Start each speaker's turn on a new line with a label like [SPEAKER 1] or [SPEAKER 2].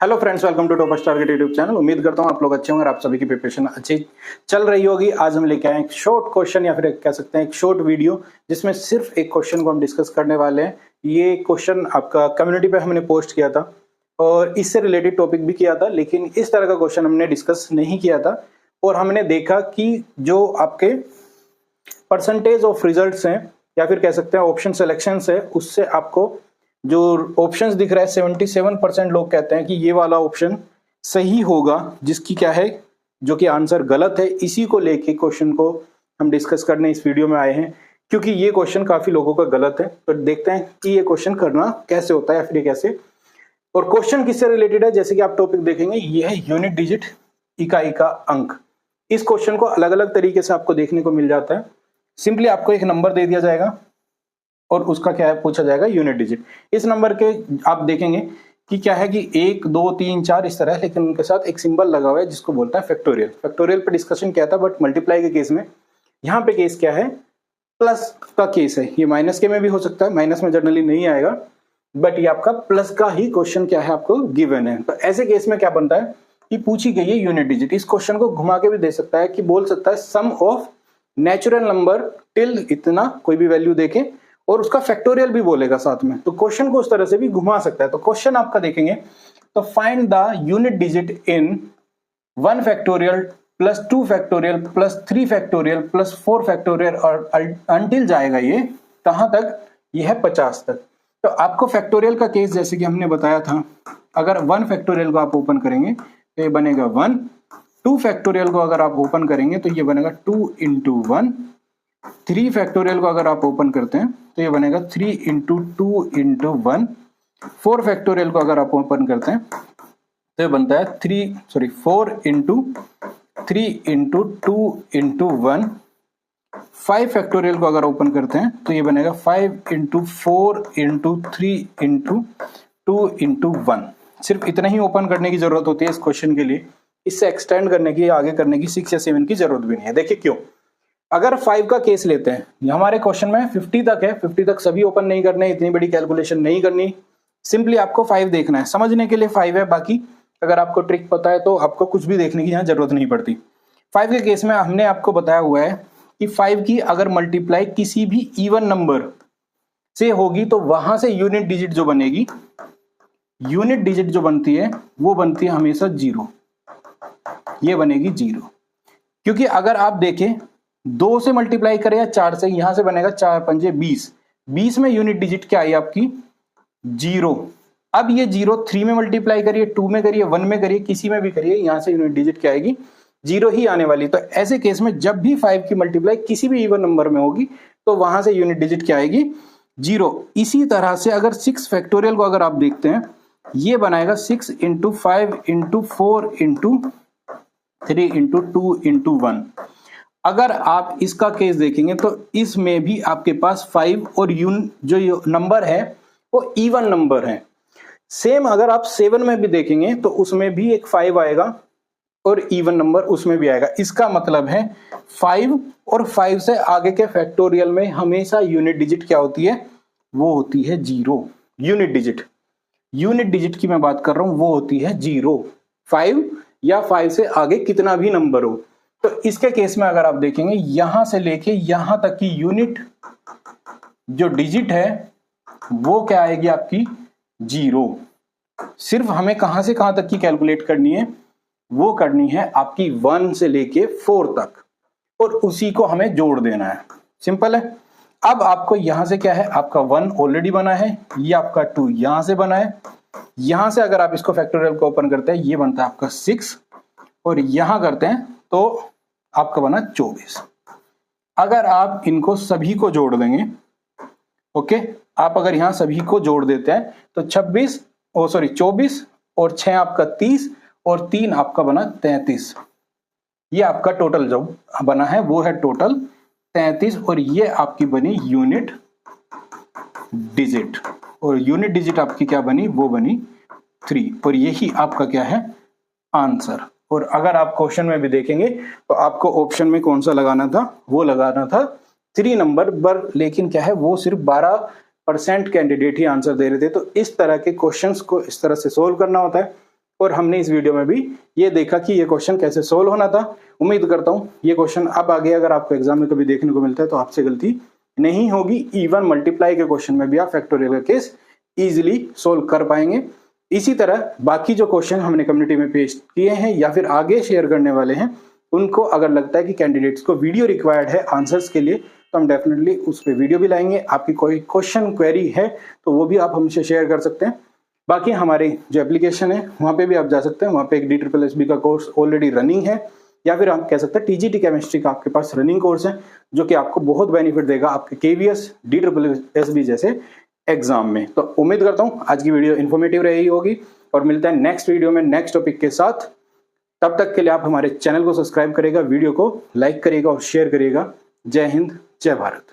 [SPEAKER 1] Hello friends, welcome to Toppers Target YouTube channel. उम्मीद करता हूँ आप लोग अच्छे होंगे और आप सभी की प्रिपरेशन अच्छी चल रही होगी। आज हम लेके आए एक शॉर्ट क्वेश्चन या फिर कह सकते हैं एक शॉर्ट वीडियो, जिसमें सिर्फ एक क्वेश्चन को हम डिस्कस करने वाले हैं। ये क्वेश्चन आपका कम्युनिटी पे हमने पोस्ट किया था और इससे रिलेटेड टॉपिक भी किया था, लेकिन इस तरह का क्वेश्चन हमने डिस्कस नहीं किया था। और हमने देखा कि जो आपके परसेंटेज ऑफ रिजल्ट्स हैं या फिर कह सकते हैं ऑप्शन सिलेक्शन है, उससे आपको जो ऑप्शंस दिख रहा है 77% लोग कहते हैं कि ये वाला ऑप्शन सही होगा, जिसकी क्या है जो कि आंसर गलत है। इसी को लेके क्वेश्चन को हम डिस्कस करने इस वीडियो में आए हैं, क्योंकि ये क्वेश्चन काफी लोगों का गलत है। तो देखते हैं कि ये क्वेश्चन करना कैसे होता है या फिर ये कैसे, और क्वेश्चन किससे रिलेटेड है। जैसे कि आप टॉपिक देखेंगे, ये है यूनिट डिजिट, इकाई का अंक। इस क्वेश्चन को अलग अलग तरीके से आपको देखने को मिल जाता है। सिंपली आपको एक नंबर दे दिया जाएगा और उसका क्या है पूछा जाएगा यूनिट डिजिट। इस नंबर के आप देखेंगे कि क्या है कि 1 2 3 4 इस तरह है, लेकिन उनके साथ एक सिंबल लगा हुआ है जिसको बोलता है फैक्टोरियल। फैक्टोरियल पे डिस्कशन किया था, बट मल्टीप्लाई के केस में यहाँ पे केस क्या है, प्लस का केस है। ये माइनस के में भी हो सकता है, माइनस में जनरली नहीं आएगा, बट ये आपका प्लस का ही क्वेश्चन क्या है आपको गिवन है। तो ऐसे केस में क्या बनता है कि पूछी गई है यूनिट डिजिट। इस क्वेश्चन को घुमा के भी दे सकता है कि बोल सकता है सम ऑफ नेचुरल नंबर टिल इतना कोई भी वैल्यू देके, और उसका फैक्टोरियल भी बोलेगा साथ में। तो क्वेश्चन को उस तरह से भी घुमा सकता है। तो क्वेश्चन आपका देखेंगे तो find the unit digit in 1 factorial plus 2 factorial plus 3 factorial plus 4 factorial और अंटिल जाएगा ये कहां तक, ये है 50 तक। तो आपको फैक्टोरियल का केस जैसे कि हमने बताया था, अगर 1 फैक्टोरियल को आप ओपन करेंगे तो ये बनेगा 1, 2 फैक्टोरियल को अगर आप ओपन करेंगे तो ये बनेगा 2 इंटू 1, 3 फैक्टोरियल को अगर आप ओपन करते हैं तो ये बनेगा 3 इंटू 2 इंटू 1, 4 फैक्टोरियल को अगर आप ओपन करते हैं तो ये बनता है 4 इंटू 3 इंटू 2 इंटू 1, 5 फैक्टोरियल को अगर ओपन करते हैं तो ये बनेगा 5 इंटू 4 इंटू 3 इंटू 2 इंटू 1। सिर्फ इतना ही ओपन करने की जरूरत होती है इस क्वेश्चन के लिए। इससे एक्सटेंड करने की, आगे करने की 6 या 7 की जरूरत भी नहीं है। देखिए क्यों, अगर 5 का केस लेते हैं, हमारे क्वेश्चन में 50 तक है, 50 तक सभी ओपन नहीं करने, इतनी बड़ी कैलकुलेशन नहीं करनी। सिंपली आपको 5 देखना है, समझने के लिए 5 है। बाकी अगर आपको ट्रिक पता है तो आपको कुछ भी देखने की यहाँ जरूरत नहीं पड़ती। 5 के केस में हमने आपको बताया हुआ है कि 5 की अगर मल्टीप्लाई किसी भी इवन नंबर से होगी तो वहां से यूनिट डिजिट जो बनेगी, यूनिट डिजिट जो बनती है वो बनती है हमेशा 0। ये बनेगी 0, क्योंकि अगर आप देखें 2 से मल्टीप्लाई करें या 4 से, यहां से बनेगा 4 पंजे 20, 20 में यूनिट डिजिट क्या आई आपकी 0। अब ये 0 3 में मल्टीप्लाई करिए, 2 में करिए, 1 में करिए, किसी में भी करिए, यहां से यूनिट डिजिट क्या आएगी 0 ही आने वाली। तो ऐसे केस में जब भी 5 की मल्टीप्लाई किसी भी इवन नंबर में होगी तो वहां से यूनिट डिजिट क्या आएगी 0। इसी तरह से अगर 6 फैक्टोरियल को अगर आप देखते हैं, ये बनाएगा 6 into 5 into 4 into 3 into 2 into 1। अगर आप इसका केस देखेंगे तो इसमें भी आपके पास 5 और जो नंबर है वो इवन नंबर है। सेम अगर आप 7 में भी देखेंगे तो उसमें भी एक 5 आएगा और इवन नंबर उसमें भी आएगा। इसका मतलब है 5 और 5 से आगे के फैक्टोरियल में हमेशा यूनिट डिजिट क्या होती है, वो होती है 0। यूनिट डिजिट की मैं बात कर रहा हूं, वो होती है 0। 5 या 5 से आगे कितना भी नंबर हो। तो इसके केस में अगर आप देखेंगे, यहां से लेके यहां तक की यूनिट जो डिजिट है वो क्या आएगी आपकी 0। सिर्फ हमें कहां से कहां तक की कैलकुलेट करनी है, वो करनी है आपकी 1 से लेके 4 तक, और उसी को हमें जोड़ देना है। सिंपल है। अब आपको यहां से क्या है, आपका 1 ऑलरेडी बना है, ये आपका 2 यहां से बना है। यहां से अगर आप इसको फैक्टोरियल को ओपन करते हैं, ये बनता है आपका 6, और यहां करते हैं तो आपका बना 24। अगर आप इनको सभी को जोड़ देंगे, ओके, आप अगर यहां सभी को जोड़ देते हैं तो 24 और 6 आपका 30 और 3 आपका बना 33। ये आपका टोटल जो बना है वो है टोटल 33, और ये आपकी बनी यूनिट डिजिट, और यूनिट डिजिट आपकी क्या बनी, वो बनी 3, और यही आपका क्या है आंसर। और अगर आप क्वेश्चन में भी देखेंगे तो आपको ऑप्शन में कौन सा लगाना था, वो लगाना था 3 नंबर पर, लेकिन क्या है वो सिर्फ 12% कैंडिडेट ही आंसर दे रहे थे। तो इस तरह के क्वेश्चंस को इस तरह से सोल्व करना होता है। और हमने इस वीडियो में भी ये देखा कि ये क्वेश्चन कैसे सोल्व होना था। उम्मीद करता हूँ ये क्वेश्चन अब आगे अगर आपको एग्जाम में कभी देखने को मिलता है तो आपसे गलती नहीं होगी। इवन मल्टीप्लाई के क्वेश्चन में भी आप फैक्टोरियल का केस इजीली सोल्व कर पाएंगे। इसी तरह बाकी जो क्वेश्चन हमने कम्युनिटी में पेश किए हैं या फिर आगे शेयर करने वाले हैं, उनको अगर लगता है कि कैंडिडेट्स को वीडियो रिक्वायर्ड है आंसर्स के लिए तो हम डेफिनेटली उस पर वीडियो भी लाएंगे। आपकी कोई क्वेश्चन क्वेरी है तो वो भी आप हमसे शेयर कर सकते हैं। बाकी हमारे जो एप्लीकेशन है वहाँ पे भी आप जा सकते हैं, वहाँ पे एक DSSB का कोर्स ऑलरेडी रनिंग है, या फिर आप कह सकते हैं TGT केमिस्ट्री का आपके पास रनिंग कोर्स है जो कि आपको बहुत बेनिफिट देगा आपके KVS DSSB जैसे एग्जाम में। तो उम्मीद करता हूँ आज की वीडियो इन्फॉर्मेटिव रही होगी और मिलता है नेक्स्ट वीडियो में नेक्स्ट टॉपिक के साथ। तब तक के लिए आप हमारे चैनल को सब्सक्राइब करिएगा, वीडियो को लाइक करिएगा और शेयर करिएगा। जय हिंद, जय भारत।